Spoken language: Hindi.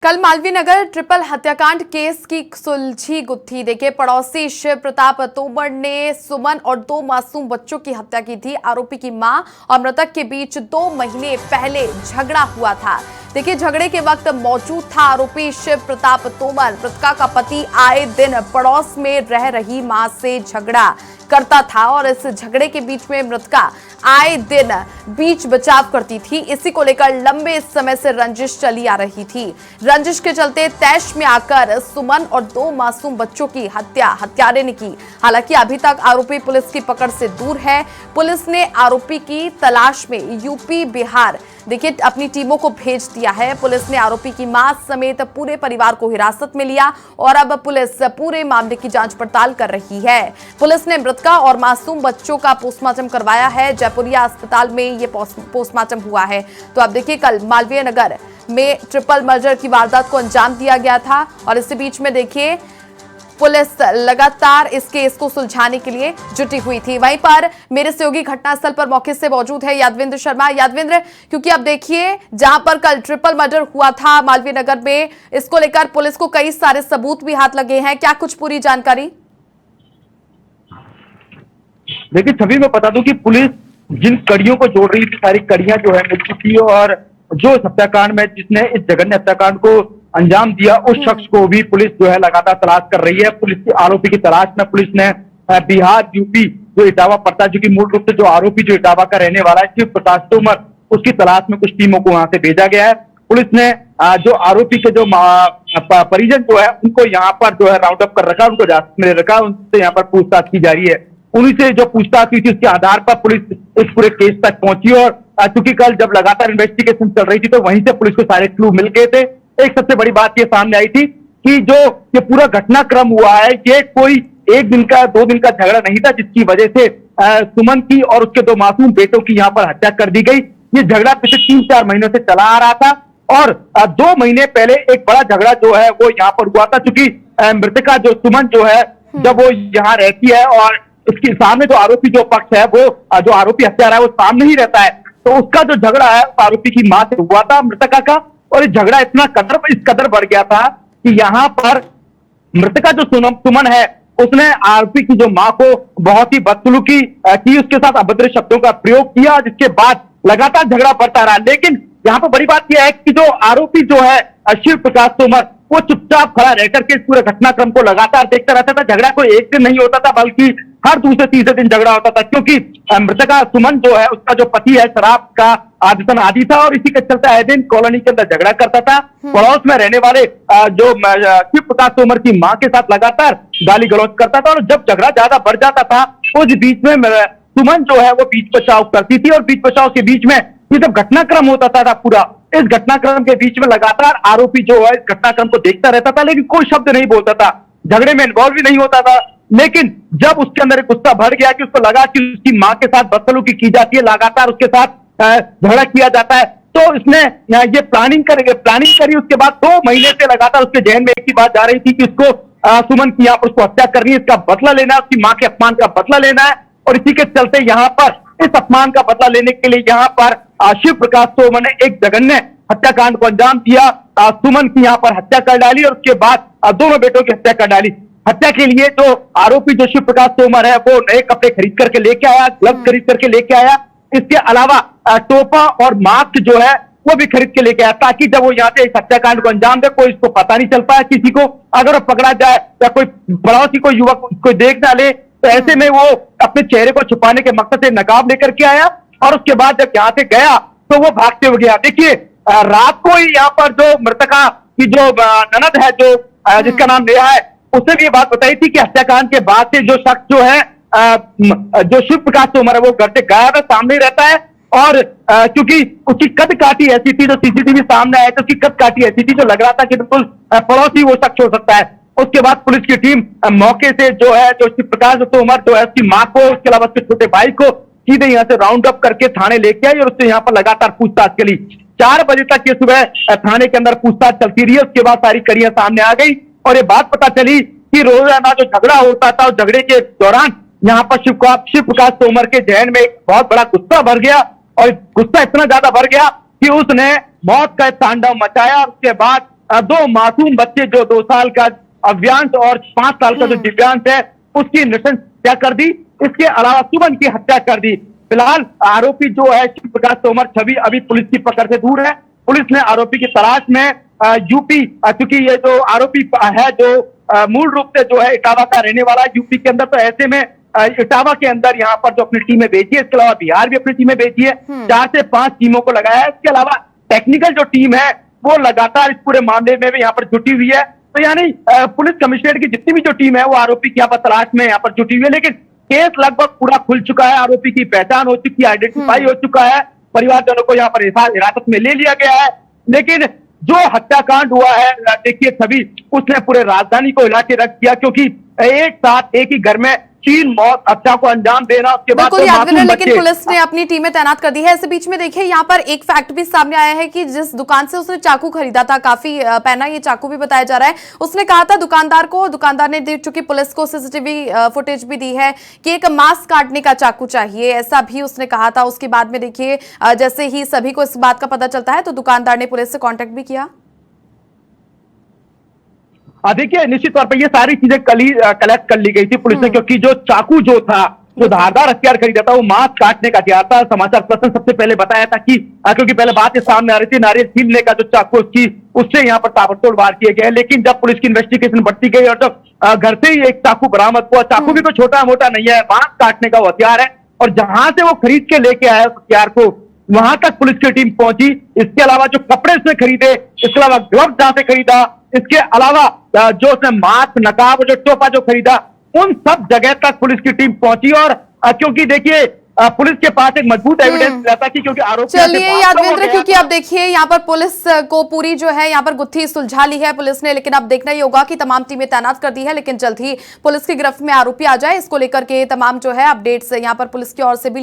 कल मालवीय नगर ट्रिपल हत्याकांड केस की सुलझी गुत्थी। देखिए, पड़ोसी शिव प्रताप तोमर ने सुमन और 2 मासूम बच्चों की हत्या की थी। आरोपी की मां और मृतक के बीच 2 महीने पहले झगड़ा हुआ था। देखिए, झगड़े के वक्त मौजूद था आरोपी शिव प्रताप तोमर। मृतका का पति आए दिन पड़ोस में रह रही मां से झगड़ा करता था और इस झगड़े के बीच में मृतका आए दिन बीच बचाव करती थी। इसी को लेकर लंबे समय से रंजिश चली आ रही थी। रंजिश के चलते तैश में आकर सुमन और 2 मासूम बच्चों की हत्या हत्यारे ने की। हालांकि अभी तक आरोपी पुलिस की पकड़ से दूर है। पुलिस ने आरोपी की तलाश में यूपी, बिहार देखिए अपनी टीमों को भेज दिया है। पुलिस ने आरोपी की मां समेत पूरे परिवार को हिरासत में लिया और अब पुलिस पूरे मामले की जांच पड़ताल कर रही है। पुलिस ने मृतका और मासूम बच्चों का पोस्टमार्टम करवाया है। जयपुरिया अस्पताल में ये पोस्टमार्टम हुआ है। तो अब देखिए, कल मालवीय नगर में ट्रिपल मर्डर की वारदात को अंजाम दिया गया था और इसी बीच में देखिए पुलिस लगातार इस केस को सुलझाने के लिए जुटी हुई थी। वहीं पर मेरे सहयोगी घटनास्थल पर मौके से मौजूद है यादविंद्र शर्मा। यादविंद्र, क्योंकि अब देखिए जहां पर कल ट्रिपल मर्डर हुआ था मालवीय नगर में, इसको लेकर पुलिस को कई सारे सबूत भी हाथ लगे हैं। क्या कुछ पूरी जानकारी? देखिए छवि, मैं बता दूं कि पुलिस जिन कड़ियों को जोड़ रही थी, सारी कड़ियां जो है मिल चुकी है और जो हत्याकांड में जिसने इस जघन्य हत्याकांड को अंजाम दिया उस शख्स को भी पुलिस जो है लगातार तलाश कर रही है। पुलिस की आरोपी की तलाश में पुलिस ने बिहार, यूपी जो इटावा पड़ता है, जो कि मूल रूप से जो आरोपी जो इटावा का रहने वाला है शिव प्रताप तोमर, उसकी तलाश में कुछ टीमों को वहां से भेजा गया है। पुलिस ने जो आरोपी के जो परिजन जो है उनको यहाँ पर जो है राउंड अप कर रखा, उनको हिरासत में रखा, उनसे यहाँ पर पूछताछ की जा रही है। उन्हीं से जो पूछताछ हुई थी उसके आधार पर पुलिस इस पूरे केस तक पहुंची और चूंकि कल जब लगातार इन्वेस्टिगेशन चल रही थी तो वहीं से पुलिस को सारे क्लू मिल गए थे। एक सबसे बड़ी बात ये सामने आई थी कि जो ये पूरा घटनाक्रम हुआ है, ये कोई 1 दिन का 2 दिन का झगड़ा नहीं था जिसकी वजह से सुमन की और उसके 2 मासूम बेटों की यहाँ पर हत्या कर दी गई। ये झगड़ा पिछले 3-4 महीनों से चला आ रहा था और 2 महीने पहले एक बड़ा झगड़ा जो है वो यहाँ पर हुआ था। चूंकि मृतका जो सुमन जो है जब वो यहाँ रहती है और इसके सामने जो आरोपी जो पक्ष है वो जो आरोपी हत्यारा है वो सामने ही रहता है, तो उसका जो झगड़ा है आरोपी की मां से हुआ था मृतका का। और ये झगड़ा इस कदर बढ़ गया था कि यहाँ पर मृतका जो सुमन है उसने आरोपी की जो मां को बहुत ही बदसलूकी की, उसके साथ अभद्र शब्दों का प्रयोग किया, जिसके बाद लगातार झगड़ा बढ़ता रहा। लेकिन यहाँ पर बड़ी बात यह है कि जो आरोपी जो है शिव प्रताप तोमर, वो चुपचाप खड़ा रहकर के इस पूरे घटनाक्रम को लगातार देखता रहता था। झगड़ा कोई एक दिन नहीं होता था बल्कि हर दूसरे तीसरे दिन झगड़ा होता था, क्योंकि मृतका सुमन जो है उसका जो पति है शराब का आदी था और इसी के चलते आए दिन कॉलोनी के अंदर झगड़ा करता था। पड़ोस में रहने वाले जो शिव प्रताप तोमर की मां के साथ लगातार गाली गलौज करता था और जब झगड़ा ज्यादा बढ़ जाता था उस बीच में सुमन जो है वो बीच बचाव करती थी और बीच बचाव के बीच में ये जब घटनाक्रम होता था पूरा, इस घटनाक्रम के बीच में लगातार आरोपी जो है इस घटनाक्रम को देखता रहता था, लेकिन कोई शब्द नहीं बोलता था, झगड़े में इन्वॉल्व भी नहीं होता था। लेकिन जब उसके अंदर गुस्सा भर गया कि उसको लगा कि उसकी मां के साथ बदसलूकी की जाती है, लगातार उसके साथ झगड़ा किया जाता है, तो इसने ये प्लानिंग करी। उसके बाद 2 महीने से लगातार उसके जहन में एक ही बात जा रही थी कि उसको सुमन की यहाँ पर उसको हत्या करनी है, इसका बदला लेना है, उसकी मां के अपमान का बदला लेना है। और इसी के चलते यहाँ पर इस अपमान का बदला लेने के लिए यहाँ पर शिव प्रकाश तोमर ने एक जघन्य हत्याकांड को अंजाम दिया। सुमन की यहाँ पर हत्या कर डाली और उसके बाद दोनों बेटों की हत्या कर डाली। हत्या के लिए जो आरोपी जो शिव प्रकाश तोमर है वो नए कपड़े खरीद करके लेके आया, ग्लव्स खरीद करके लेके आया। इसके अलावा टोपा और मास्क जो है वो भी खरीद के लेके आया, ताकि जब वो यहाँ से इस हत्याकांड को अंजाम दे कोई इसको पता नहीं चल पाया किसी को। अगर वो पकड़ा जाए या कोई पड़ोसी कोई युवक कोई देख ना ले, तो ऐसे में वो अपने चेहरे को छुपाने के मकसद से नकाब लेकर के आया और उसके बाद जब यहाँ से गया तो वो भागते हुए गया। देखिए, रात को ही यहाँ पर जो मृतका की जो ननद है जो जिसका नाम नेहा है, उसने भी ये बात बताई थी कि हत्याकांड के बाद से जो शख्स जो है जो शिव प्रकाश तोमर है वो घर से गायब है, सामने ही रहता है। और क्योंकि उसकी कद काठी ऐसी थी, जो सीसीटीवी सामने आया तो उसकी कद काठी ऐसी थी जो लग रहा था कि बिल्कुल पड़ोसी वो शख्स हो सकता है। उसके बाद पुलिस की टीम मौके से जो है जो शिव प्रकाश तोमर जो है उसकी मां को, उसके अलावा उसके छोटे भाई को सीधे यहाँ से राउंड अप करके थाने लेके आई और उससे यहाँ पर लगातार पूछताछ चली। 4 बजे तक ये सुबह थाने के अंदर पूछताछ चलती रही। उसके बाद सारी कड़ियां सामने आ गई और ये बात पता चली कि रोजाना जो झगड़ा होता था, उस झगड़े के दौरान यहाँ पर शिव प्रकाश तोमर के जहन में एक बहुत बड़ा गुस्सा भर गया और गुस्सा इतना ज्यादा भर गया कि उसने मौत का तांडव मचाया। उसके बाद दो मासूम बच्चे, जो 2 साल का अव्यांश और 5 साल का जो दिव्यांश है, उसकी नृशंस हत्या कर दी। इसके अलावा सुमन की हत्या कर दी। फिलहाल आरोपी जो है शिव प्रकाश तोमर छवि अभी पुलिस की पकड़ से दूर है। पुलिस ने आरोपी की तलाश में यूपी, क्योंकि ये जो आरोपी है जो मूल रूप से जो है इटावा का रहने वाला है यूपी के अंदर, तो ऐसे में इटावा के अंदर यहाँ पर जो अपनी टीमें भेजी है, इसके अलावा बिहार भी अपनी टीमें भेजी है। 4 से 5 टीमों को लगाया है। इसके अलावा टेक्निकल जो टीम है वो लगातार इस पूरे मामले में भी यहाँ पर जुटी हुई है। तो यानी पुलिस कमिश्नरेट की जितनी भी जो टीम है वो आरोपी की यहाँ पर तलाश में यहाँ पर जुटी हुई है। लेकिन केस लगभग पूरा खुल चुका है, आरोपी की पहचान हो चुकी है, आइडेंटिफाई हो चुका है, परिवारजनों को यहाँ पर हिरासत में ले लिया गया है। लेकिन जो हत्याकांड हुआ है, देखिए छवि, उसने पूरे राजधानी को हिला के रख दिया, क्योंकि एक साथ एक ही घर में 3 मौत, हत्या को अंजाम देना, उसके बाद बिल्कुल यादवीर, लेकिन पुलिस ने अपनी टीमें तैनात कर दी है। ऐसे बीच में देखिए यहाँ पर एक फैक्ट भी सामने आया है कि जिस दुकान से उसने चाकू खरीदा था, काफी पैना ये चाकू भी बताया जा रहा है, उसने कहा था दुकानदार को, दुकानदार ने दे चुकी पुलिस को सीसीटीवी फुटेज भी दी है कि एक मांस काटने का चाकू चाहिए, ऐसा भी उसने कहा था। उसके बाद में देखिए जैसे ही सभी को इस बात का पता चलता है तो दुकानदार ने पुलिस से कॉन्टेक्ट भी किया। देखिए निश्चित तौर पर ये सारी चीजें कलेक्ट कर ली गई थी पुलिस ने, क्योंकि जो चाकू जो था, जो धारदार हथियार खरीदा था, वो मांस काटने का हथियार था। समाचार पर्सन सबसे पहले बताया था कि क्योंकि पहले बात ये सामने आ रही थी, नारियल छीलने का जो चाकू उससे यहाँ पर ताबड़तोड़ वार किए गए। लेकिन जब पुलिस की इन्वेस्टिगेशन बढ़ती गई और जब घर से ही एक चाकू बरामद हुआ, चाकू भी कोई छोटा मोटा नहीं है, मांस काटने का वो हथियार है, और जहां से वो खरीद के लेके आया उस हथियार को, वहां तक पुलिस की टीम पहुंची। इसके अलावा जो कपड़े उसने खरीदे, इसके अलावा ग्लव्स जहां से खरीदा, इसके अलावा जो उसने मास्क, नकाब, जो टोपा जो खरीदा, उन सब जगह तक पुलिस की टीम पहुंची। और क्योंकि देखिए पुलिस के पास एक मजबूत एविडेंस रहता कि क्योंकि आरोपी, चलिए यादवेंद्र, क्योंकि अब देखिए यहाँ पर पुलिस को पूरी जो है यहाँ पर गुत्थी सुलझा ली है पुलिस ने, लेकिन अब देखना ही होगा कि तमाम टीमें तैनात कर दी है, लेकिन जल्द ही पुलिस की गिरफ्त में आरोपी आ जाए, इसको लेकर के तमाम जो है अपडेट्स यहाँ पर पुलिस की ओर से भी